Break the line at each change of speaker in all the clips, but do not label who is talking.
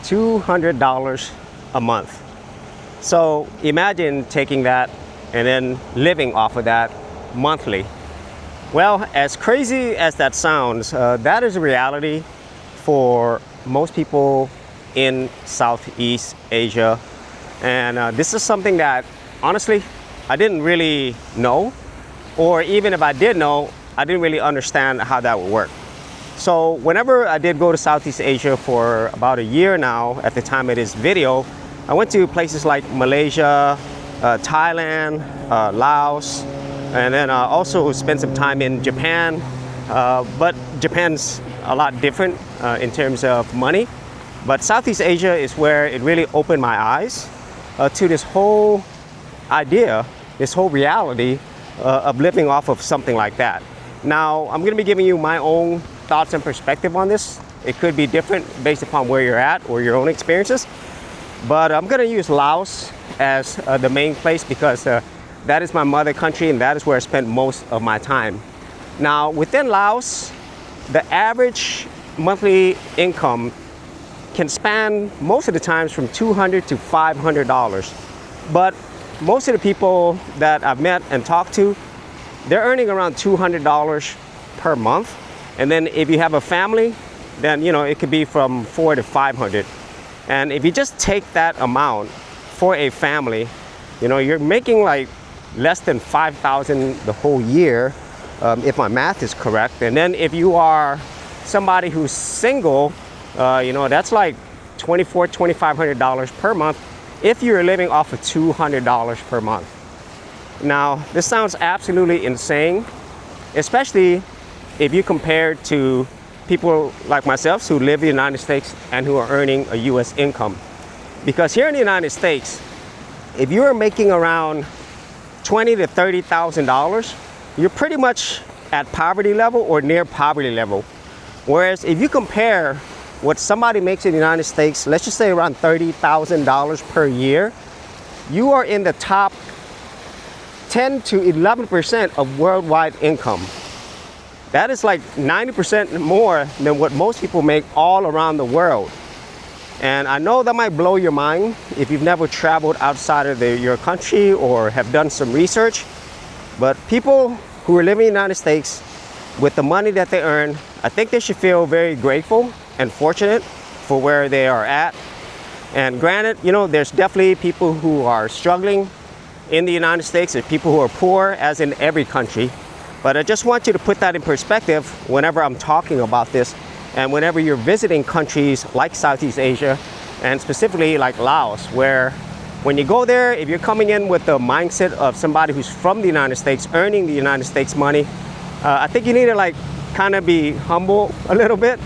$200 a month. So imagine taking that and then living off of that monthly. Well, as crazy as that sounds, that is a reality for most people in Southeast Asia. And this is something that, honestly, I didn't really know, or even if I did know, I didn't really understand how that would work. So whenever I did go to Southeast Asia for about a year now, at the time of this video, I went to places like Malaysia, Thailand, Laos, and then also spent some time in Japan. But Japan's a lot different in terms of money. But Southeast Asia is where it really opened my eyes to this whole idea, this whole reality of living off of something like that. Now, I'm going to be giving you my own thoughts and perspective on this. It could be different based upon where you're at or your own experiences. But I'm going to use Laos as the main place because that is my mother country and that is where I spent most of my time. Now, within Laos, the average monthly income can span most of the times from $200 to $500. But most of the people that I've met and talked to, they're earning around $200 per month. And then if you have a family, then it could be from $400 to $500. And if you just take that amount for a family, you're making like less than $5,000 the whole year, if my math is correct. And then if you are somebody who's single, that's like $2,400, $2,500 per month if you're living off of $200 per month. Now, this sounds absolutely insane, especially if you compare to people like myself who live in the United States and who are earning a US income. Because here in the United States, if you're making around $20,000 to $30,000, you're pretty much at poverty level or near poverty level. Whereas if you compare what somebody makes in the United States, let's just say around $30,000 per year, you are in the top 10 to 11% of worldwide income. That is like 90% more than what most people make all around the world. And I know that might blow your mind if you've never traveled outside of your country or have done some research. But people who are living in the United States with the money that they earn, I think they should feel very grateful and fortunate for where they are at. And granted, there's definitely people who are struggling in the United States. There's people who are poor, as in every country. But I just want you to put that in perspective whenever I'm talking about this and whenever you're visiting countries like Southeast Asia and specifically like Laos, where when you go there, if you're coming in with the mindset of somebody who's from the United States, earning the United States money, I think you need to kind of be humble a little bit,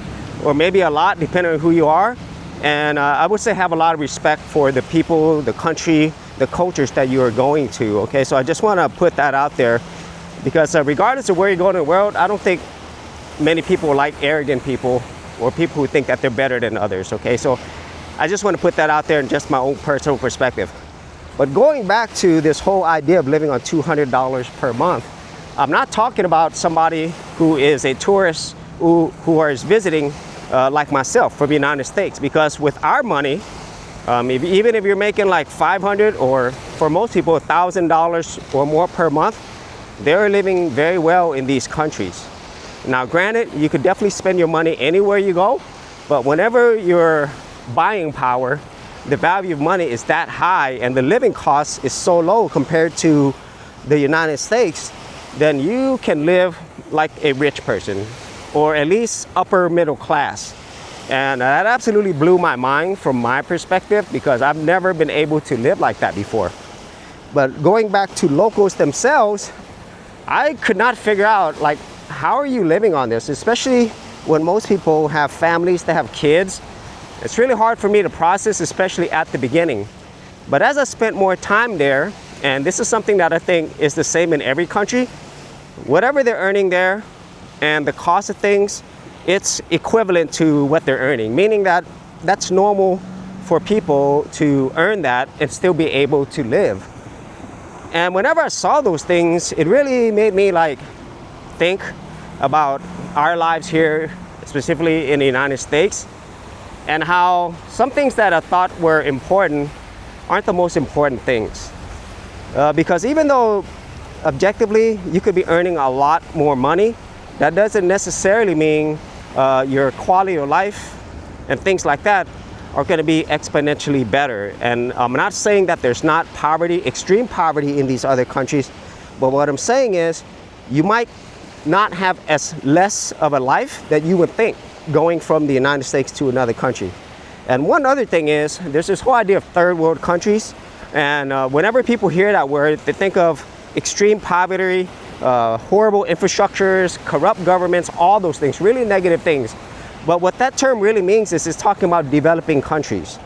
or maybe a lot, depending on who you are. And I would say have a lot of respect for the people, the country, the cultures that you are going to, okay? So I just want to put that out there because regardless of where you go in the world, I don't think many people like arrogant people or people who think that they're better than others, okay? So I just want to put that out there in just my own personal perspective. But going back to this whole idea of living on $200 per month, I'm not talking about somebody who is a tourist who is visiting like myself from the United States, because with our money, even if you're making like $500 or for most people $1,000 or more per month, they're living very well in these countries. Now granted, you could definitely spend your money anywhere you go, but whenever your buying power, the value of money is that high and the living cost is so low compared to the United States, then you can live like a rich person, or at least upper middle class. And that absolutely blew my mind from my perspective because I've never been able to live like that before. But going back to locals themselves, I could not figure out how are you living on this, especially when most people have families, they have kids. It's really hard for me to process, especially at the beginning. But as I spent more time there, and this is something that I think is the same in every country, whatever they're earning there and the cost of things, it's equivalent to what they're earning, meaning that that's normal for people to earn that and still be able to live. And whenever I saw those things, it really made me think about our lives here, specifically in the United States. and how some things that I thought were important aren't the most important things. Because even though objectively you could be earning a lot more money, that doesn't necessarily mean your quality of life and things like that are going to be exponentially better. And I'm not saying that there's not poverty, extreme poverty in these other countries, but what I'm saying is you might not have as less of a life that you would think going from the United States to another country. And one other thing is there's this whole idea of third world countries, and whenever people hear that word, they think of extreme poverty, horrible infrastructures, corrupt governments, all those things, really negative things. But what that term really means is it's talking about developing countries.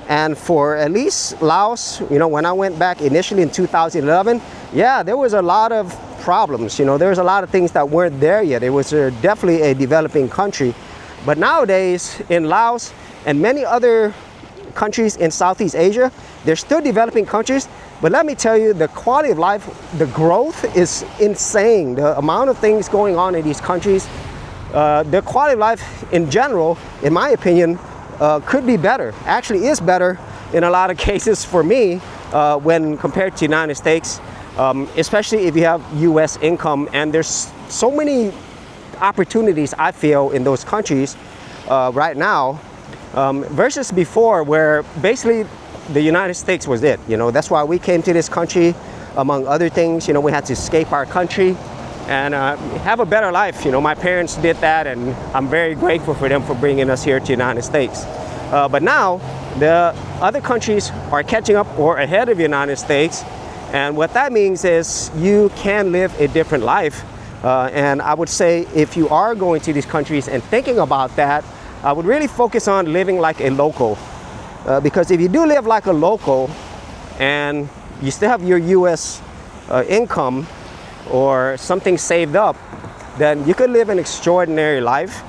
And for at least Laos, you know, when I went back initially in 2011, yeah, there was a lot of problems. You know, there was a lot of things that weren't there yet. It was definitely a developing country. But nowadays in Laos and many other countries in Southeast Asia, they're still developing countries. But let me tell you, the quality of life, the growth is insane. The amount of things going on in these countries, the quality of life in general, in my opinion, could be better. Actually is better in a lot of cases for me when compared to the United States, especially if you have US income. And there's so many opportunities I feel in those countries right now versus before, where basically the United States was it. You know, that's why we came to this country, among other things. You know, we had to escape our country and have a better life. You know, my parents did that, and I'm very grateful for them for bringing us here to the United States. But now the other countries are catching up or ahead of the United States, and what that means is you can live a different life. And I would say if you are going to these countries and thinking about that, I would really focus on living like a local. Because if you do live like a local and you still have your US income or something saved up, then you could live an extraordinary life.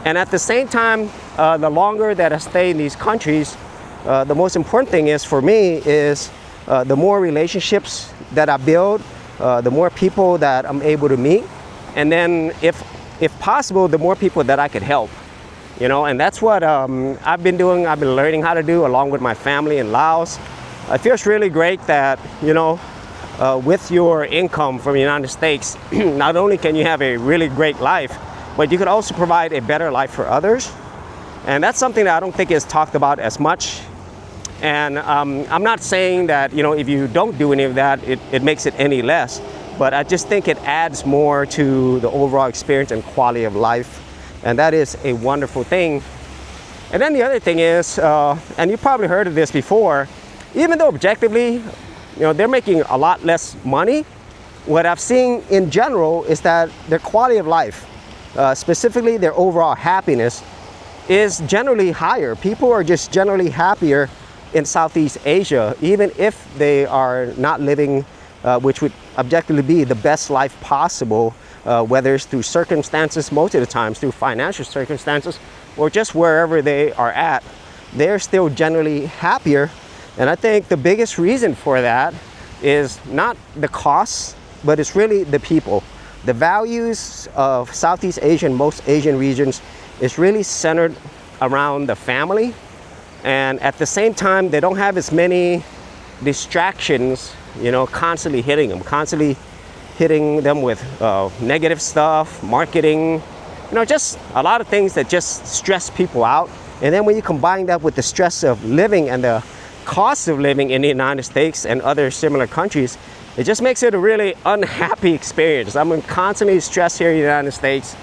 And at the same time, the longer that I stay in these countries, the most important thing is for me is the more relationships that I build, the more people that I'm able to meet, and then if possible, the more people that I could help. You know, and that's what I've been doing. I've been learning how to do along with my family in Laos. It feels really great that, you know, with your income from the United States, not only can you have a really great life, but you could also provide a better life for others. And that's something that I don't think is talked about as much. And I'm not saying that, you know, if you don't do any of that, it makes it any less. But I just think it adds more to the overall experience and quality of life. And that is a wonderful thing. And then the other thing is, and you probably heard of this before, even though objectively, you know, they're making a lot less money, what I've seen in general is that their quality of life, specifically their overall happiness, is generally higher. People are just generally happier in Southeast Asia, even if they are not living, which would objectively be the best life possible, whether it's through circumstances, most of the times through financial circumstances, or just wherever they are at, they're still generally happier. And I think the biggest reason for that is not the costs, but it's really the people. The values of Southeast Asia and most Asian regions is really centered around the family. And at the same time, they don't have as many distractions, you know, constantly hitting them with negative stuff, marketing, you know, just a lot of things that just stress people out. And then when you combine that with the stress of living and the cost of living in the United States and other similar countries, it just makes it a really unhappy experience. I'm constantly stressed here in the United States.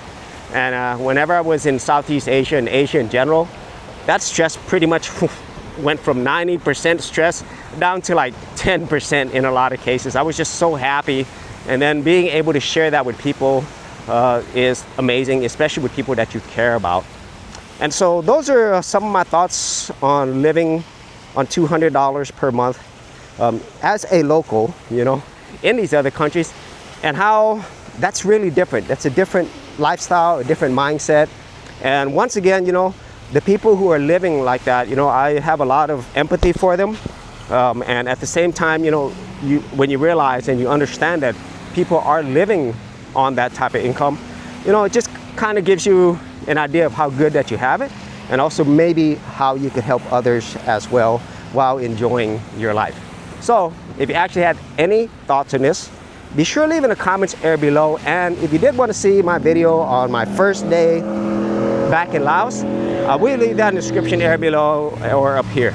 And whenever I was in Southeast Asia and Asia in general, that stress pretty much went from 90% stress down to like 10% in a lot of cases. I was just so happy. And then being able to share that with people is amazing, especially with people that you care about. And so those are some of my thoughts on living on $200 per month as a local, you know, in these other countries, and how that's really different. That's a different lifestyle, a different mindset. And once again, you know, the people who are living like that, you know, I have a lot of empathy for them. And at the same time, you know, when you realize and you understand that people are living on that type of income, you know, it just kind of gives you an idea of how good that you have it. and also maybe how you could help others as well while enjoying your life. So if you actually had any thoughts on this, be sure to leave in the comments area below. And if you did want to see my video on my first day back in Laos, I will leave that in the description area below or up here.